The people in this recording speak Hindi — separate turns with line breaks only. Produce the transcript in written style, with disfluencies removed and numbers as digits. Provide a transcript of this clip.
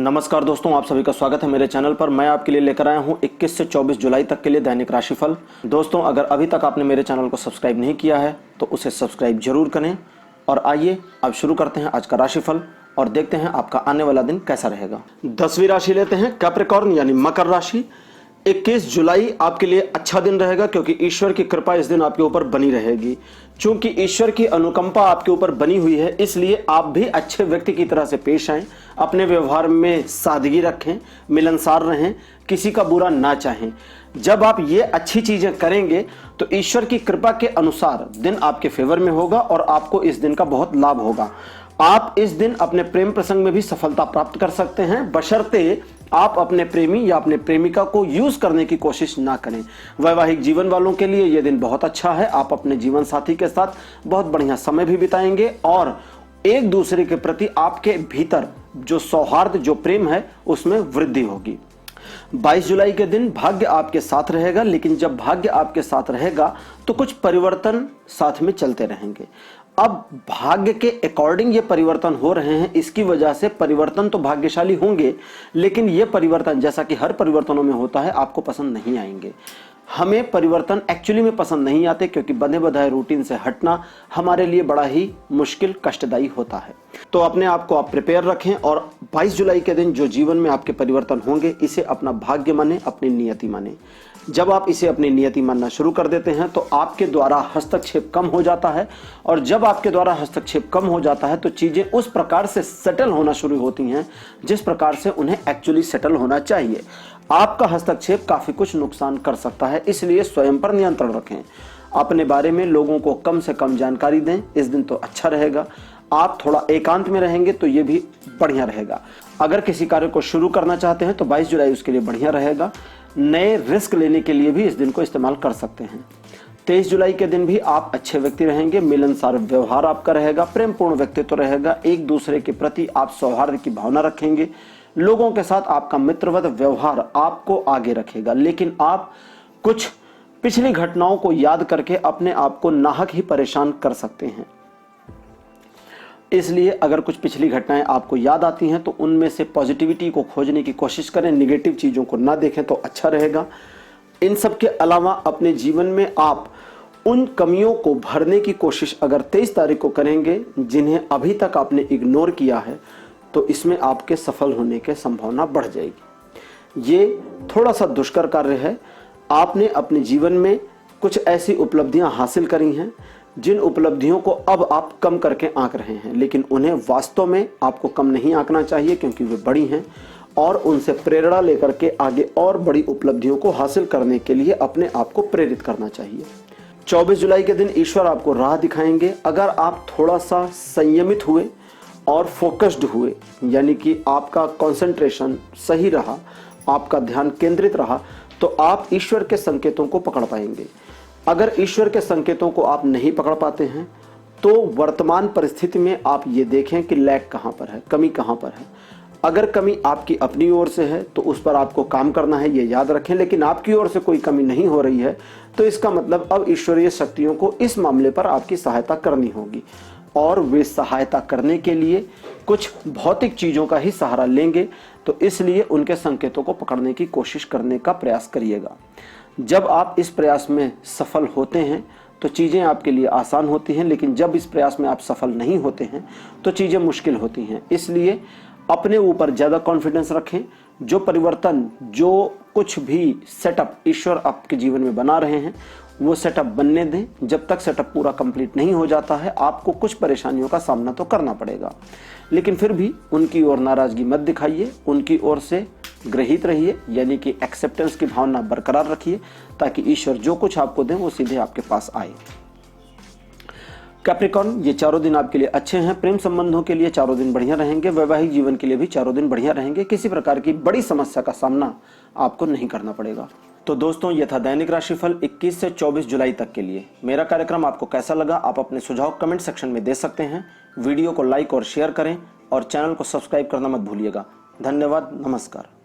नमस्कार दोस्तों, आप सभी का स्वागत है मेरे चैनल पर। मैं आपके लिए लेकर आया हूं 21 से 24 जुलाई तक के लिए दैनिक राशिफल। दोस्तों, अगर अभी तक आपने मेरे चैनल को सब्सक्राइब नहीं किया है तो उसे सब्सक्राइब जरूर करें। और आइए अब शुरू करते हैं आज का राशिफल और देखते हैं आपका आने वाला दिन कैसा रहेगा। 10वीं राशि लेते हैं, कैप्रिकॉर्न यानी मकर राशि। 21 जुलाई आपके लिए अच्छा दिन रहेगा क्योंकि ईश्वर की कृपा इस दिन आपके ऊपर बनी रहेगी। चूंकि ईश्वर की अनुकंपा आपके ऊपर बनी हुई है, इसलिए आप भी अच्छे व्यक्ति की तरह से पेश आएं। अपने व्यवहार में सादगी रखें, मिलनसार रहें, किसी का बुरा ना चाहें। जब आप ये अच्छी चीजें करेंगे तो ईश्वर की कृपा के अनुसार दिन आपके फेवर में होगा और आपको इस दिन का बहुत लाभ होगा। आप इस दिन अपने प्रेम प्रसंग में भी सफलता प्राप्त कर सकते हैं, बशर्ते आप अपने प्रेमी या अपने प्रेमिका को यूज करने की कोशिश ना करें। वैवाहिक जीवन वालों के लिए यह दिन बहुत अच्छा है। आप अपने जीवन साथी के साथ बहुत बढ़िया समय भी बिताएंगे और एक दूसरे के प्रति आपके भीतर जो सौहार्द, जो प्रेम है, उसमें वृद्धि होगी। 22 जुलाई के दिन भाग्य आपके साथ रहेगा, लेकिन जब भाग्य आपके साथ रहेगा तो कुछ परिवर्तन साथ में चलते रहेंगे। अब भाग्य के अकॉर्डिंग ये परिवर्तन हो रहे हैं, इसकी वजह से परिवर्तन तो भाग्यशाली होंगे, लेकिन ये परिवर्तन, जैसा कि हर परिवर्तनों में होता है, आपको पसंद नहीं आएंगे। हमें परिवर्तन एक्चुअली में पसंद नहीं आते क्योंकि बंधे बधाए रूटीन से हटना हमारे लिए बड़ा ही मुश्किल, कष्टदायी होता है। तो अपने आप को आप प्रिपेयर रखें और 22 जुलाई के दिन जो जीवन में आपके परिवर्तन होंगे, इसे अपना भाग्य माने, अपनी नियति माने। जब आप इसे अपनी नियति मानना शुरू कर देते हैं तो आपके द्वारा हस्तक्षेप कम हो जाता है, और जब आपके द्वारा हस्तक्षेप कम हो जाता है तो चीजें उस प्रकार से सेटल होना शुरू होती हैं जिस प्रकार से उन्हें एक्चुअली सेटल होना चाहिए। आपका हस्तक्षेप काफी कुछ नुकसान कर सकता है, इसलिए स्वयं पर नियंत्रण रखें। अपने बारे में लोगों को कम से कम जानकारी दें। इस दिन तो अच्छा रहेगा। आप थोड़ा एकांत में रहेंगे तो ये भी बढ़िया रहेगा। अगर किसी कार्य को शुरू करना चाहते हैं तो 22 जुलाई उसके लिए बढ़िया रहेगा। नए रिस्क लेने के लिए भी इस दिन को इस्तेमाल कर सकते हैं। 23 जुलाई के दिन भी आप अच्छे व्यक्ति रहेंगे। मिलनसार व्यवहार आपका रहेगा, प्रेमपूर्ण व्यक्तित्व रहेगा। एक दूसरे के प्रति आप सौहार्द की भावना रखेंगे। लोगों के साथ आपका मित्रवत व्यवहार आपको आगे रखेगा, लेकिन आप कुछ पिछली घटनाओं को याद करके अपने आप को नाहक ही परेशान कर सकते हैं। इसलिए अगर कुछ पिछली घटनाएं आपको याद आती हैं तो उनमें से पॉजिटिविटी को खोजने की कोशिश करें, निगेटिव चीज़ों को ना देखें तो अच्छा रहेगा। इन सब के अलावा अपने जीवन में आप उन कमियों को भरने की कोशिश अगर 23 तारीख को करेंगे जिन्हें अभी तक आपने इग्नोर किया है, तो इसमें आपके सफल होने की संभावना बढ़ जाएगी। ये थोड़ा सा दुष्कर कार्य है। आपने अपने जीवन में कुछ ऐसी उपलब्धियां हासिल करी हैं जिन उपलब्धियों को अब आप कम करके आंक रहे हैं, लेकिन उन्हें वास्तव में आपको कम नहीं आंकना चाहिए क्योंकि वे बड़ी हैं, और उनसे प्रेरणा लेकर के आगे और बड़ी उपलब्धियों को हासिल करने के लिए अपने आप को प्रेरित करना चाहिए। 24 जुलाई के दिन ईश्वर आपको राह दिखाएंगे। अगर आप थोड़ा सा संयमित हुए और फोकस्ड हुए, यानी कि आपका कंसंट्रेशन सही रहा, आपका ध्यान केंद्रित रहा, तो आप ईश्वर के संकेतों को पकड़ पाएंगे। अगर ईश्वर के संकेतों को आप नहीं पकड़ पाते हैं तो वर्तमान परिस्थिति में आप ये देखें कि लैग कहाँ पर है, कमी कहाँ पर है। अगर कमी आपकी अपनी ओर से है तो उस पर आपको काम करना है, ये याद रखें। लेकिन आपकी ओर से कोई कमी नहीं हो रही है तो इसका मतलब अब ईश्वरीय शक्तियों को इस मामले पर आपकी सहायता करनी होगी, और वे सहायता करने के लिए कुछ भौतिक चीज़ों का ही सहारा लेंगे। तो इसलिए उनके संकेतों को पकड़ने की कोशिश करने का प्रयास करिएगा। जब आप इस प्रयास में सफल होते हैं तो चीज़ें आपके लिए आसान होती हैं, लेकिन जब इस प्रयास में आप सफल नहीं होते हैं तो चीज़ें मुश्किल होती हैं। इसलिए अपने ऊपर ज़्यादा कॉन्फिडेंस रखें। जो परिवर्तन, जो कुछ भी सेटअप ईश्वर आपके जीवन में बना रहे हैं, वो सेटअप बनने दें। जब तक सेटअप पूरा कंप्लीट नहीं हो जाता है आपको कुछ परेशानियों का सामना तो करना पड़ेगा, लेकिन फिर भी उनकी ओर नाराजगी मत दिखाइए, उनकी ओर से ग्रहित रहिए, यानी कि एक्सेप्टेंस की भावना बरकरार रखिए ताकि ईश्वर जो कुछ आपको दें वो सीधे आपके पास आए। कैप्रिकॉर्न, ये चारों दिन आपके लिए अच्छे हैं। प्रेम संबंधों के लिए चारों दिन बढ़िया रहेंगे। वैवाहिक जीवन के लिए भी चारों दिन बढ़िया रहेंगे। किसी प्रकार की बड़ी समस्या का सामना आपको नहीं करना पड़ेगा। तो दोस्तों, ये था दैनिक राशिफल 21 से 24 जुलाई तक के लिए। मेरा कार्यक्रम आपको कैसा लगा, आप अपने सुझाव कमेंट सेक्शन में दे सकते हैं। वीडियो को लाइक और शेयर करें और चैनल को सब्सक्राइब करना मत भूलिएगा। धन्यवाद, नमस्कार।